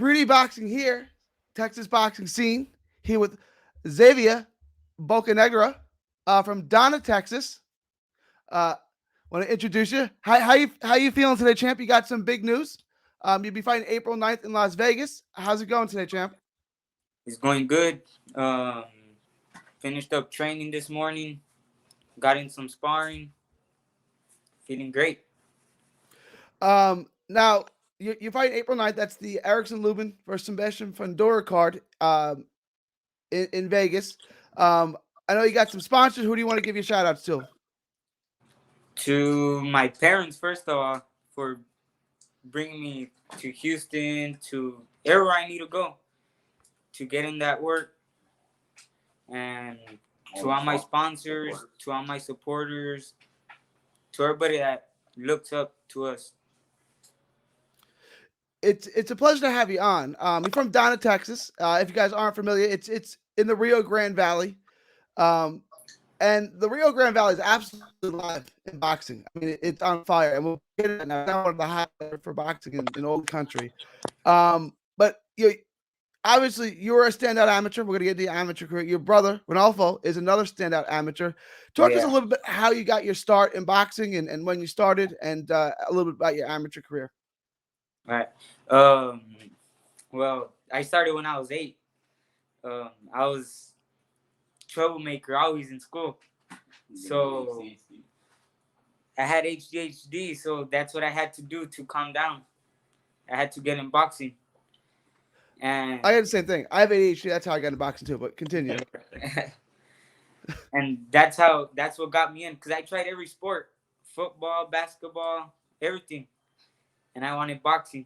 3D boxing here, Texas boxing scene. Here with Xavier Bocanegra from Donna, Texas. Uh, Want to introduce you. How you feeling today, champ? You got some big news. You'll be fighting April 9th in Las Vegas. How's it going today, champ? It's going good. Finished up training this morning. Got in some sparring. Feeling great. Now you fight April 9th. That's the Erickson Lubin versus Lubin-Fundora card in Vegas. I know you got some sponsors. Who do you want to give your shout outs to? To my parents, first of all, for bringing me to Houston, to everywhere I need to go to get in that work. And to all my sponsors, to all my supporters, to everybody that looks up to us. It's a pleasure to have you on. You're from Donna, Texas. If you guys aren't familiar, it's in the Rio Grande Valley, and the Rio Grande Valley is absolutely live in boxing. I mean, it's on fire, and we'll get it now. It's one of the highlights for boxing in old country. But obviously you're a standout amateur. We're gonna get the amateur career. Your brother Ronaldo is another standout amateur. Talk to us a little bit how you got your start in boxing and when you started, and a little bit about your amateur career. All right. Well, I started when I was 8. I was troublemaker always in school. So I had ADHD, so that's what I had to do to calm down. I had to get in boxing. And I had the same thing. I have ADHD. That's how I got into boxing too. But continue. And that's what got me in, because I tried every sport, football, basketball, everything, and I wanted boxing.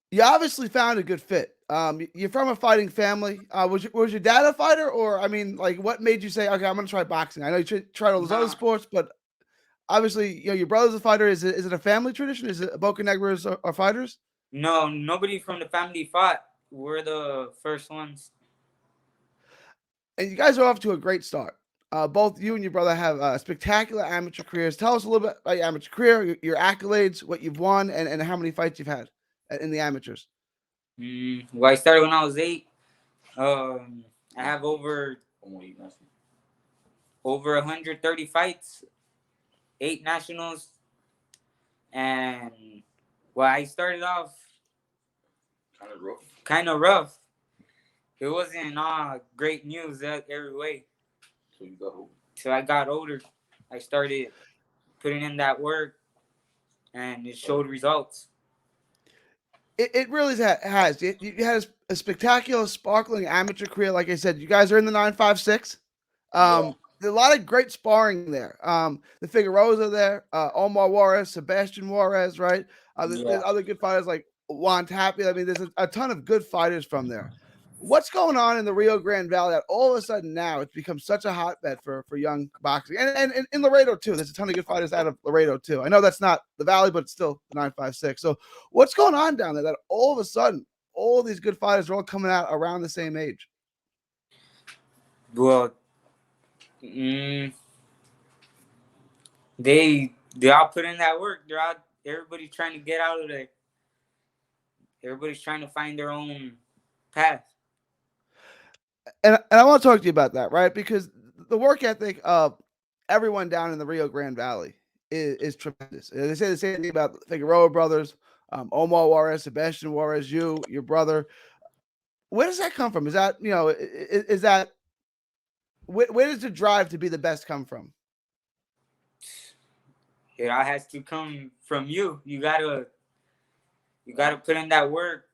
You obviously found a good fit. You're from a fighting family. Was your dad a fighter, or I mean, like, what made you say, okay, I'm going to try boxing? I know you tried all those other sports, but obviously, your brother's a fighter. Is it a family tradition? Is it Bocanegras are fighters? No, nobody from the family fought. We're the first ones. And you guys are off to a great start. Both you and your brother have spectacular amateur careers. Tell us a little bit about your amateur career, your accolades, what you've won, and how many fights you've had in the amateurs. Well, I started when I was 8. I have over 130 fights, 8 nationals, and well, I started off kind of rough. It wasn't great news every way. So I got older. I started putting in that work, and it showed results. It really has. You had a spectacular, sparkling amateur career. Like I said, you guys are in the 956. There's a lot of great sparring there. The Figueroas are there. Omar Juarez, Sebastian Juarez, right? There's other good fighters like Juan Tapia. I mean, there's a ton of good fighters from there. What's going on in the Rio Grande Valley that all of a sudden now it's become such a hotbed for young boxing, and in Laredo too? There's a ton of good fighters out of Laredo too. I know that's not the Valley, but it's still 956. So what's going on down there that all of a sudden all these good fighters are all coming out around the same age? Well, they all put in that work. They're out. Everybody's trying to get out of there. Everybody's trying to find their own path. And I want to talk to you about that, right? Because the work ethic of everyone down in the Rio Grande Valley is tremendous. They say the same thing about the Figueroa brothers, Omar Juarez, Sebastian Juarez, your brother. Where does that come from? Is that, is that, where does the drive to be the best come from? It all has to come from you. You gotta put in that work.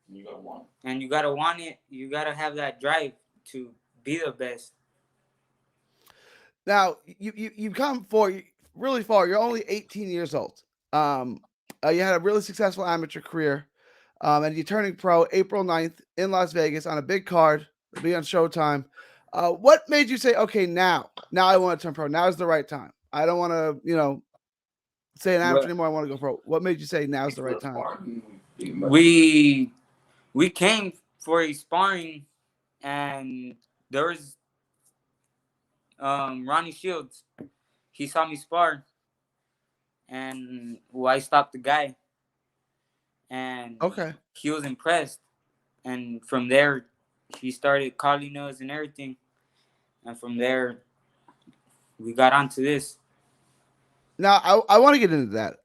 And you gotta want it. You gotta have that drive to be the best. Now you come really far. You're only 18 years old. You had a really successful amateur career, and you're turning pro April 9th in Las Vegas on a big card. It'll be on Showtime. What made you say, okay, now I want to turn pro? Now is the right time. I don't want to, say an amateur anymore. I want to go pro. What made you say now is the right time? We came for a sparring, and there was Ronnie Shields. He saw me spar, and I stopped the guy. and Okay. he was impressed. And from there, he started calling us and everything. And from there, we got onto this. Now I want to get into that.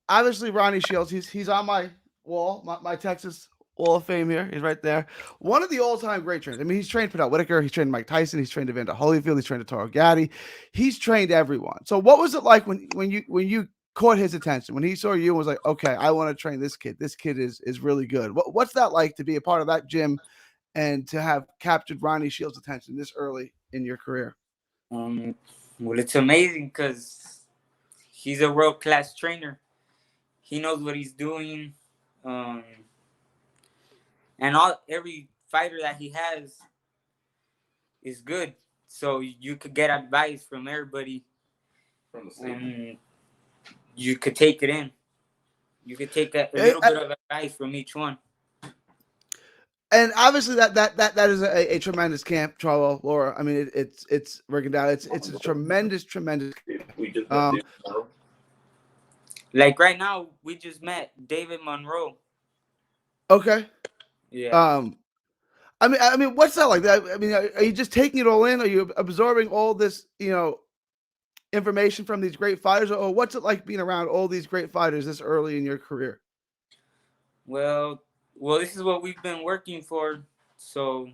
Obviously Ronnie Shields, he's on my wall, my Texas Wall of Fame here. He's right there. One of the all-time great trainers. I mean, he's trained Fidel Whitaker, he's trained Mike Tyson, he's trained Evander Holyfield, he's trained Toro Gatti, he's trained everyone. So what was it like when you caught his attention, when he saw you and was like, okay, I want to train this kid. This kid is really good. What's that like to be a part of that gym and to have captured Ronnie Shields' attention this early in your career? Well, it's amazing because he's a world-class trainer. He knows what he's doing. Um, and every fighter that he has is good. So you could get advice from everybody. And you could take it in. You could take a little bit of advice from each one. And obviously that is a tremendous camp, Charlo, Laura. I mean, it's working down. It's a tremendous. Like right now, we just met David Monroe. Okay. Yeah. I mean, what's that like? I mean, are you just taking it all in? Are you absorbing all this, information from these great fighters, or what's it like being around all these great fighters this early in your career? Well, this is what we've been working for. So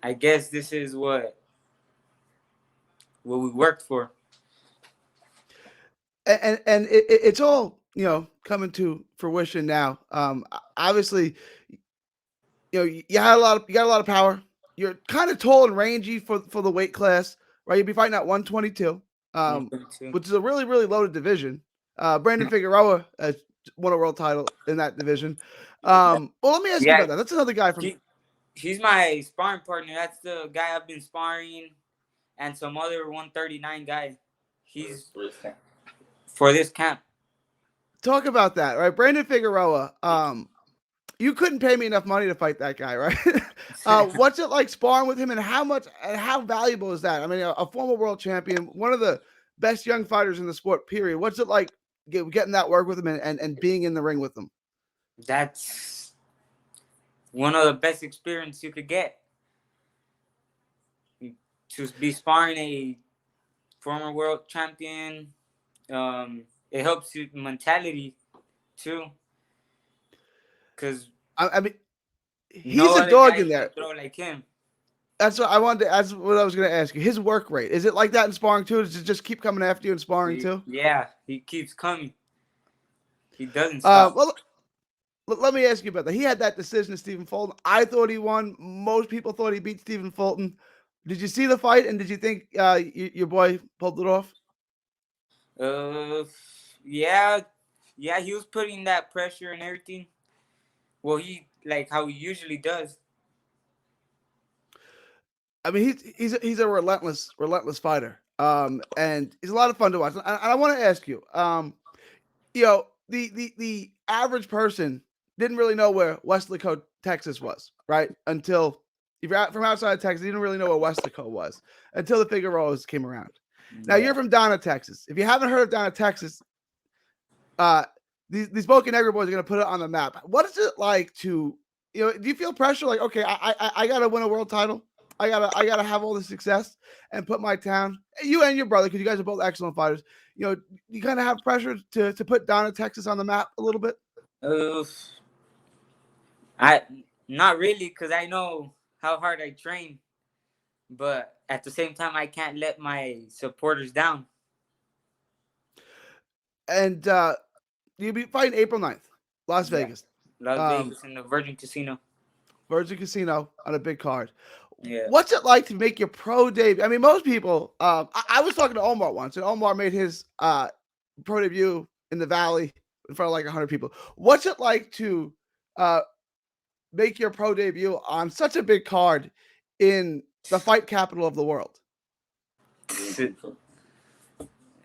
I guess this is what we worked for. And it's all coming to fruition now. Obviously, you got a lot of power. You're kind of tall and rangy for the weight class, right? You'll be fighting at 122, 122. which is a really loaded division. Brandon Figueroa won a world title in that division. Well, let me ask you about that. That's another guy from. He's my sparring partner. That's the guy I've been sparring, and some other 139 guy. He's for this camp. Talk about that, right? Brandon Figueroa. You couldn't pay me enough money to fight that guy, right? What's it like sparring with him, and how valuable is that? I mean, a former world champion, one of the best young fighters in the sport, period. What's it like getting that work with him and being in the ring with him? That's one of the best experience you could get. To be sparring a former world champion, it helps you mentality too. Because I mean, he's a dog in there. Throw like him. That's what I wanted. That's what I was going to ask you. His work rate, is it like that in sparring too? Does it just keep coming after you in sparring too? Yeah, he keeps coming. He doesn't stop. Well, let me ask you about that. He had that decision to Stephen Fulton. I thought he won. Most people thought he beat Stephen Fulton. Did you see the fight, and did you think your boy pulled it off? Yeah, he was putting that pressure and everything. Well, he like how he usually does. I mean, he's a relentless fighter. And he's a lot of fun to watch. And I want to ask you, the average person didn't really know where Weslaco, Texas was, right? Until if you're from outside of Texas, you didn't really know where Weslaco was until the Figueroas came around. Now you're from Donna, Texas. If you haven't heard of Donna, Texas, these Bocanegra boys are going to put it on the map. What is it like to, do you feel pressure? Like, okay, I got to win a world title. I gotta have all the success and put my town, you and your brother, because you guys are both excellent fighters. You kind of have pressure to put Donna, Texas on the map a little bit. I not really, because I know how hard I train, but at the same time, I can't let my supporters down. And you'll be fighting April 9th, Las Vegas. Las Vegas in the Virgin Casino. Virgin Casino on a big card. Yeah. What's it like to make your pro debut? I mean, most people. I was talking to Omar once, and Omar made his pro debut in the Valley in front of like 100 people. What's it like to make your pro debut on such a big card in the fight capital of the world?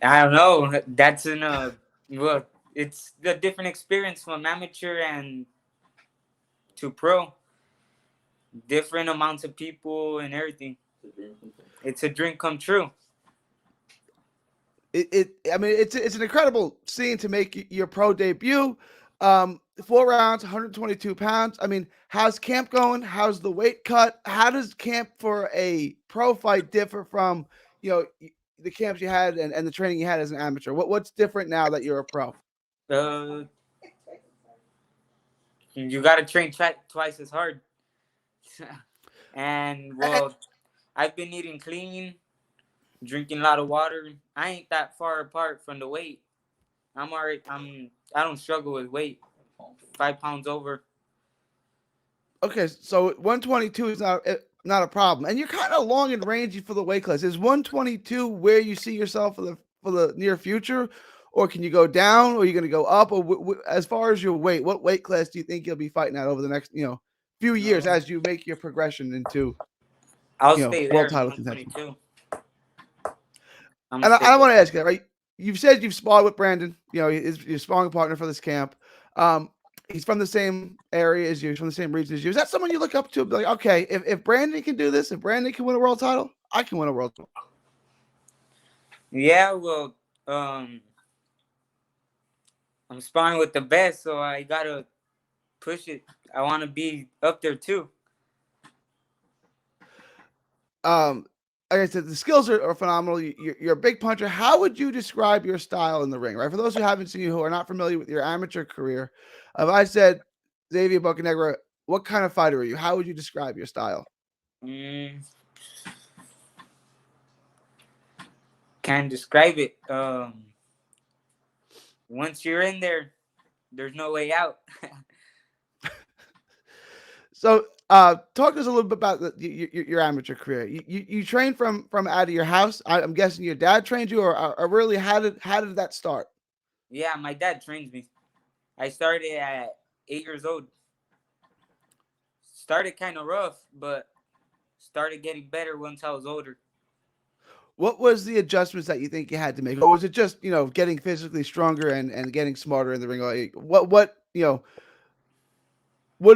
I don't know. That's it's a different experience from amateur and to pro. Different amounts of people and everything. It's a dream come true. I mean, it's an incredible scene to make your pro debut. 4 rounds, 122 pounds. I mean, how's camp going? How's the weight cut? How does camp for a pro fight differ from, the camps you had and the training you had as an amateur? What's different now that you're a pro? Uh, you gotta train twice as hard. And well, I've been eating clean, drinking a lot of water. I ain't that far apart from the weight. I'm already. I don't struggle with weight. 5 pounds over. Okay, so 122 is not a problem, and you're kind of long and rangy for the weight class. Is 122 where you see yourself for the near future, or can you go down, or are you going to go up? Or as far as your weight, what weight class do you think you'll be fighting at over the next few years as you make your progression into I'll stay there world in title contention? 122. And I want to ask you that, right? You've said you've sparred with Brandon. He's your sparring partner for this camp. He's from the same area as you. He's from the same region as you. Is that someone you look up to? Be like, okay, if Brandon can do this, if Brandon can win a world title, I can win a world title. Yeah, well, I'm sparring with the best, so I gotta push it. I want to be up there too. Like I said, the skills are phenomenal. You're a big puncher. How would you describe your style in the ring, right? For those who haven't seen you, who are not familiar with your amateur career, if I said, Xavier Bocanegra, what kind of fighter are you? How would you describe your style? Can't describe it. Once you're in there, there's no way out. So, talk to us a little bit about your amateur career. You trained from out of your house. I'm guessing your dad trained you, or really how did that start? Yeah, my dad trains me. I started at 8 years old. Started kind of rough, but started getting better once I was older. What was the adjustments that you think you had to make, or was it just getting physically stronger and getting smarter in the ring? Like, what did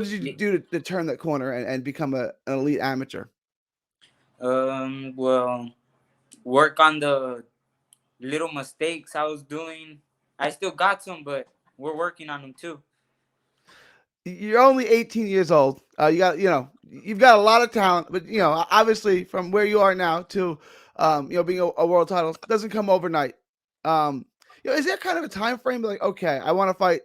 you do to turn that corner and become an elite amateur? Well, work on the little mistakes I was doing. I still got some, but we're working on them too. You're only 18 years old. You've got a lot of talent, but obviously from where you are now to being a world title doesn't come overnight. Is there kind of a time frame like, okay, I want to fight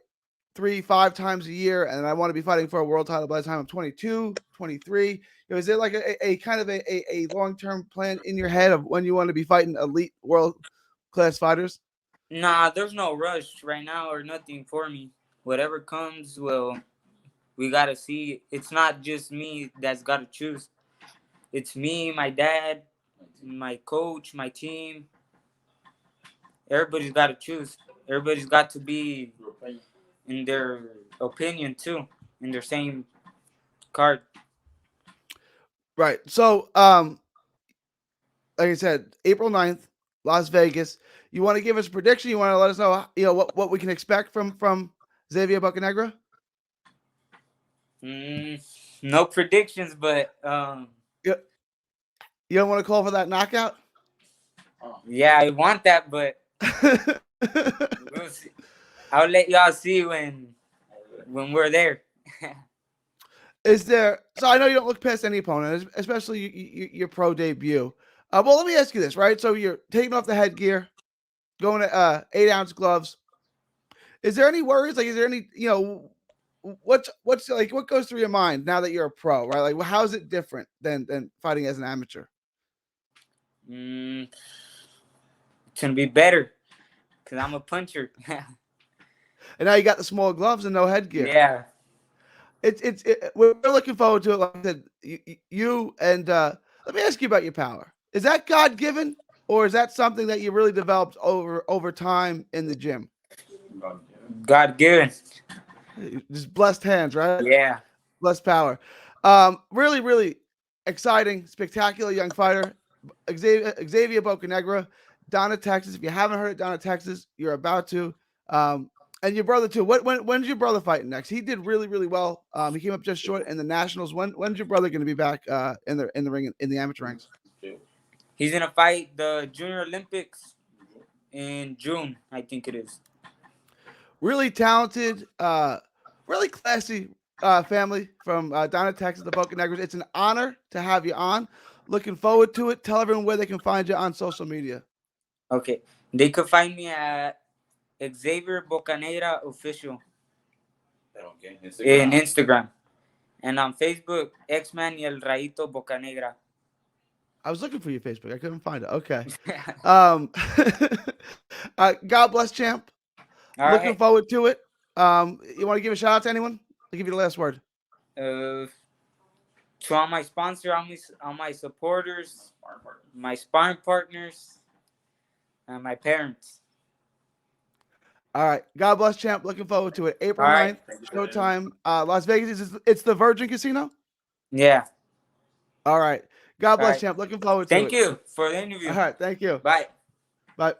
3-5 times a year and I want to be fighting for a world title by the time I'm 22, 23? Is there like a kind of a long-term plan in your head of when you want to be fighting elite world class fighters? Nah, there's no rush right now or nothing for me. Whatever comes, well, we gotta see. It's not just me that's gotta choose. It's me, my dad, my coach, my team. Everybody's gotta choose. Everybody's got to be in their opinion too, in their same card. Right. So, like I said, April 9th, Las Vegas. You want to give us a prediction? You want to let us know, what we can expect from Xavier Bocanegra? No predictions, but you don't want to call for that knockout? Yeah, I want that, but we'll see. I'll let y'all see when we're there. Is there? So I know you don't look past any opponent, especially your pro debut. Well, let me ask you this, right? So you're taking off the headgear, going to 8-ounce gloves. Is there any worries? Like, is there any, what's like, what goes through your mind now that you're a pro, right? Like, how is it different than fighting as an amateur? It's gonna be better because I'm a puncher. And now you got the small gloves and no headgear. Yeah. We're looking forward to it. Like I said, you and let me ask you about your power. Is that God given, or is that something that you really developed over time in the gym? God given. Just blessed hands, right? Yeah. Blessed power. Really, really exciting, spectacular young fighter, Xavier Bocanegra, Donna, Texas. If you haven't heard of Donna, Texas, you're about to. And your brother too. When's your brother fighting next? He did really, really well. He came up just short in the nationals. When's your brother going to be back in the ring in the amateur ranks? He's gonna fight the Junior Olympics in June, I think it is. Really talented, really classy family from Donna, Texas, the Bocanegras. It's an honor to have you on. Looking forward to it. Tell everyone where they can find you on social media. Okay, they could find me at Xavier Bocanegra official Okay. in Instagram, and on Facebook, Xman y el Rayito Bocanegra. I was looking for your Facebook. I couldn't find it. Okay. God bless, champ. All Looking right. forward to it. You want to give a shout out to anyone? I'll give you the last word. To all my sponsors, all my supporters, my sparring partners, and my parents. All right. God bless, champ. Looking forward to it. April All 9th, right. showtime. Las Vegas. It's the Virgin Casino? Yeah. All right. God All bless, right. champ. Looking forward to Thank it. you for the interview. All right. Thank you. Bye. Bye.